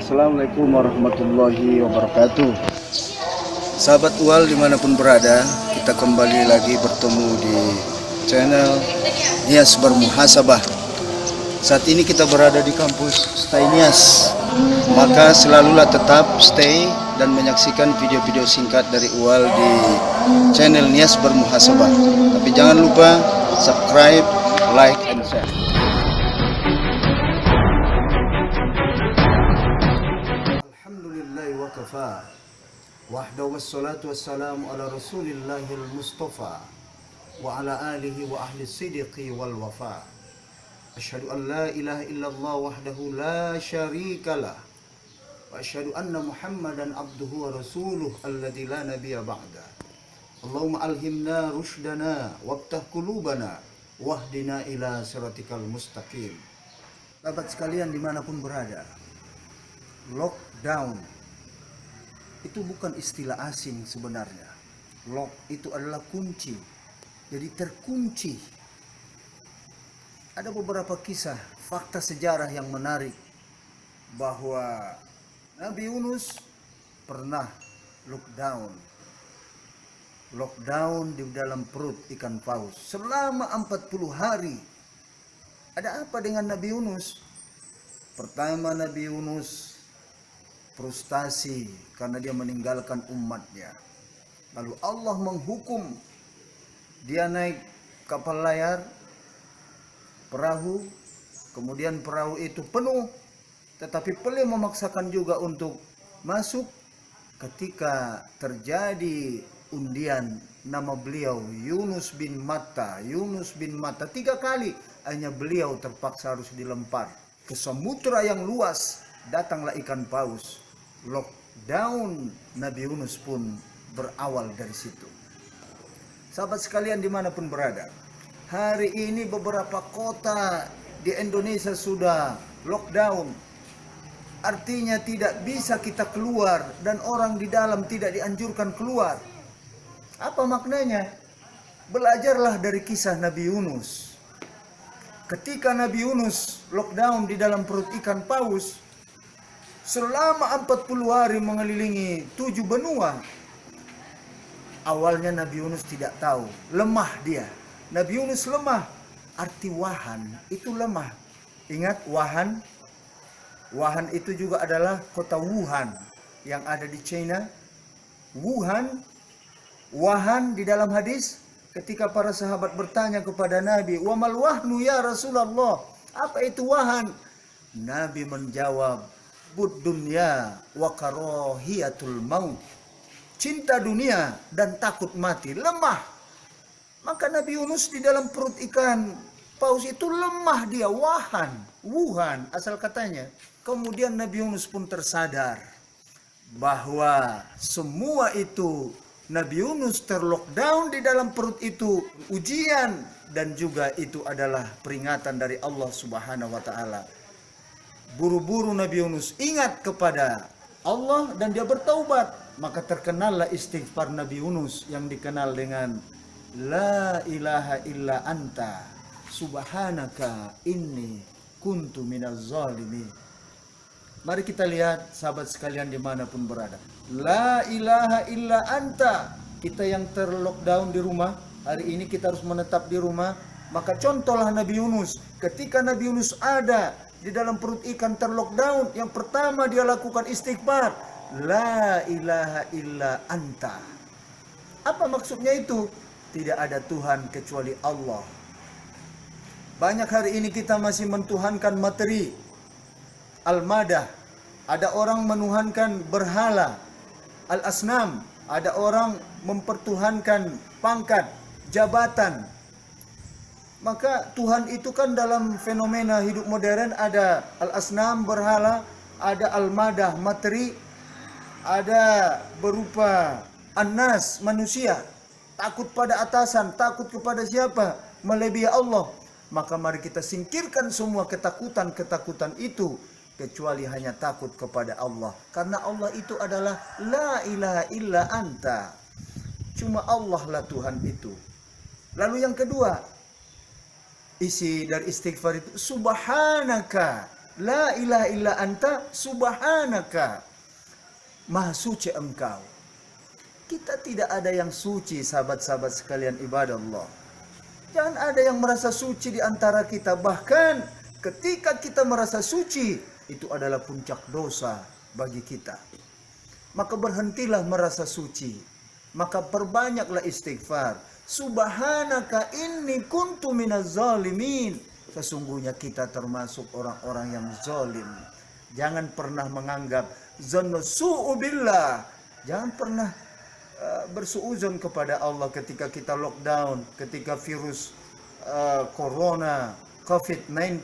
Assalamualaikum warahmatullahi wabarakatuh. Sahabat UAL dimanapun berada, kita kembali lagi bertemu di channel Nias Bermuhasabah. Saat ini kita berada di kampus Stay Nias. Maka selalulah tetap stay dan menyaksikan video-video singkat dari UAL di channel Nias Bermuhasabah. Tapi jangan lupa subscribe, like, and share. Alhamdulillah wa kafa. Wahdahu wassalatu wassalamu ala rasulillahil mustafa wa ala alihi wa ahli sidqi wal wafa. Asyhadu an la ilaha illallah wahdahu la syarikalah wa asyhadu anna muhammadan abduhu wa rasuluh alladzi la nabiyya ba'da. Allahumma alhimna rushdana wabtah qulubana wahdina ila siratikal mustaqim. Sahabat sekalian dimanapun berada, lockdown itu bukan istilah asing sebenarnya. Lock itu adalah kunci. Jadi terkunci. Ada beberapa kisah, fakta sejarah yang menarik bahwa Nabi Yunus pernah lockdown. Lockdown di dalam perut ikan paus selama 40 hari. Ada apa dengan Nabi Yunus? Pertama, Nabi Yunus frustasi karena dia meninggalkan umatnya. Lalu Allah menghukum dia naik kapal layar, perahu, kemudian perahu itu penuh, tetapi beliau memaksakan juga untuk masuk. Ketika terjadi undian, nama beliau Yunus bin Matta. 3 kali hanya beliau terpaksa harus dilempar ke samudra yang luas. Datanglah ikan paus. Lockdown Nabi Yunus pun berawal dari situ. Sahabat sekalian dimanapun berada, hari ini beberapa kota di Indonesia sudah lockdown. Artinya tidak bisa kita keluar dan orang di dalam tidak dianjurkan keluar. Apa maknanya? Belajarlah dari kisah Nabi Yunus. Ketika Nabi Yunus lockdown di dalam perut ikan paus, selama 40 hari mengelilingi 7 benua. Awalnya Nabi Yunus tidak tahu, lemah dia. Nabi Yunus lemah, arti wahan itu lemah. Ingat wahan? Wahan itu juga adalah kota Wuhan yang ada di China. Wuhan, wahan di dalam hadis ketika para sahabat bertanya kepada Nabi, "Wa mal wahnu ya Rasulullah?" Apa itu wahan? Nabi menjawab, "Bud dunya wa karahiyatul maut." Cinta dunia dan takut mati, lemah. Maka Nabi Yunus di dalam perut ikan paus itu lemah dia, wahan, Wuhan asal katanya. Kemudian Nabi Yunus pun tersadar bahwa semua itu Nabi Yunus terlockdown di dalam perut itu ujian dan juga itu adalah peringatan dari Allah Subhanahu wa taala. Buru-buru Nabi Yunus ingat kepada Allah dan dia bertaubat. Maka terkenallah istighfar Nabi Yunus yang dikenal dengan La ilaha illa anta subhanaka inni kuntu minaz zalimin. Mari kita lihat sahabat sekalian dimanapun berada. La ilaha illa anta. Kita yang terlockdown di rumah, hari ini kita harus menetap di rumah. Maka contohlah Nabi Yunus. Ketika Nabi Yunus ada di dalam perut ikan terlockdown, yang pertama dia lakukan istighfar, La ilaha illa anta. Apa maksudnya itu? Tidak ada Tuhan kecuali Allah. Banyak hari ini kita masih mentuhankan materi, al-madah. Ada orang menuhankan berhala, al-asnam. Ada orang mempertuhankan pangkat, jabatan. Maka Tuhan itu kan dalam fenomena hidup modern ada al-asnam, berhala, ada al-madah, materi, ada berupa an-nas, manusia. Takut pada atasan, takut kepada siapa? Melebihi Allah. Maka mari kita singkirkan semua ketakutan-ketakutan itu, kecuali hanya takut kepada Allah. Karena Allah itu adalah La ilaha illa anta. Cuma Allah lah Tuhan itu. Lalu yang kedua, isi dari istighfar itu Subhanaka. La ilaha illa anta subhanaka. Maha suci engkau. Kita tidak ada yang suci, sahabat-sahabat sekalian ibadah Allah. Jangan ada yang merasa suci di antara kita. Bahkan ketika kita merasa suci, itu adalah puncak dosa bagi kita. Maka berhentilah merasa suci. Maka perbanyaklah istighfar. Subhanaka inni kuntu minaz zalimin. Sesungguhnya kita termasuk orang-orang yang zalim. Jangan pernah menganggap zannu su'u billah. Jangan pernah bersuuzon kepada Allah ketika kita lockdown, ketika virus corona, COVID-19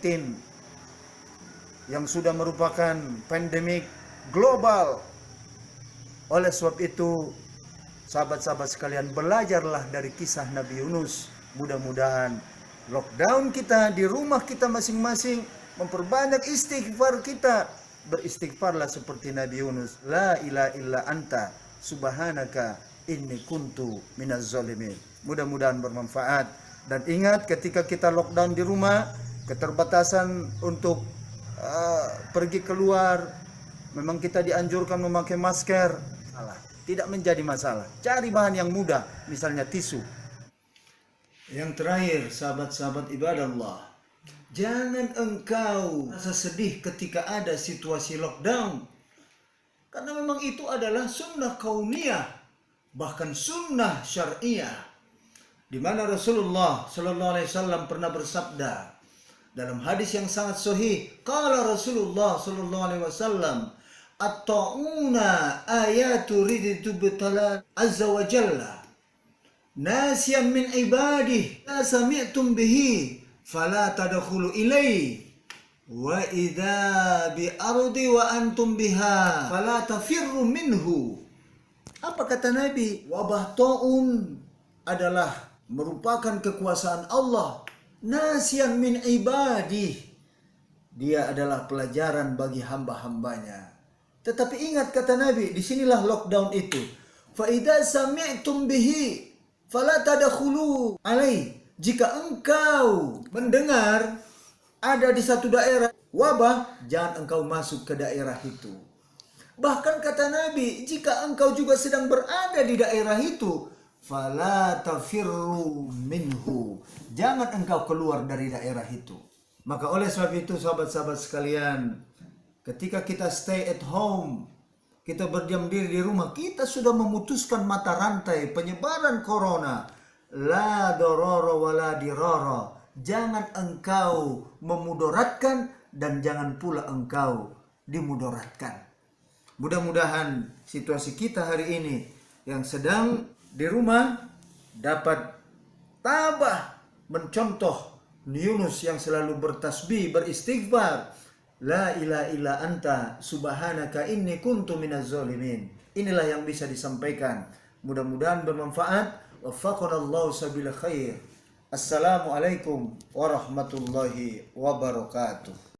yang sudah merupakan pandemik global. Oleh sebab itu, sahabat-sahabat sekalian, belajarlah dari kisah Nabi Yunus. Mudah-mudahan lockdown kita di rumah kita masing-masing, memperbanyak istighfar kita. Beristighfarlah seperti Nabi Yunus. La ilaha illa anta subhanaka inni kuntu minaz zalimin. Mudah-mudahan bermanfaat. Dan ingat, ketika kita lockdown di rumah, keterbatasan untuk pergi keluar, memang kita dianjurkan memakai masker. Tidak menjadi masalah. Cari bahan yang mudah, misalnya tisu. Yang terakhir, sahabat-sahabat ibadah Allah, jangan engkau rasa sedih ketika ada situasi lockdown. Karena memang itu adalah sunnah kauniyah, bahkan sunnah syariah, di mana Rasulullah Sallallahu Alaihi Wasallam pernah bersabda dalam hadis yang sangat sahih. Qala Rasulullah Sallallahu Alaihi Wasallam, at-ta'una ayatu riditu bitala azza wa jalla nasiyan min ibadih la sami'tum bihi fala tadkhulu ilaihi wa idza bi ardi wa antum biha fala tafirru minhu. Apa kata Nabi? Wabah taun adalah merupakan kekuasaan Allah. Nasiyan min ibadih, dia adalah pelajaran bagi hamba-hambanya. Tetapi ingat kata Nabi, disinilah lockdown itu. Fa idza sami'tum bihi fala tadkhulu alaihi. Jika engkau mendengar ada di satu daerah wabah, jangan engkau masuk ke daerah itu. Bahkan kata Nabi, jika engkau juga sedang berada di daerah itu, fala tafirru minhu. Jangan engkau keluar dari daerah itu. Maka oleh sebab itu, sahabat-sahabat sekalian, ketika kita stay at home, kita berdiam diri di rumah, kita sudah memutuskan mata rantai penyebaran corona. La dororo wala diroro. Jangan engkau memudaratkan dan jangan pula engkau dimudaratkan. Mudah-mudahan situasi kita hari ini yang sedang di rumah dapat tabah mencontoh Yunus yang selalu bertasbih, beristighfar. La ilaha illa anta subhanaka inni kuntu minaz zalimin. Inilah yang bisa disampaikan. Mudah-mudahan bermanfaat. Waffaqanallahu sabila khair. Assalamualaikum warahmatullahi wabarakatuh.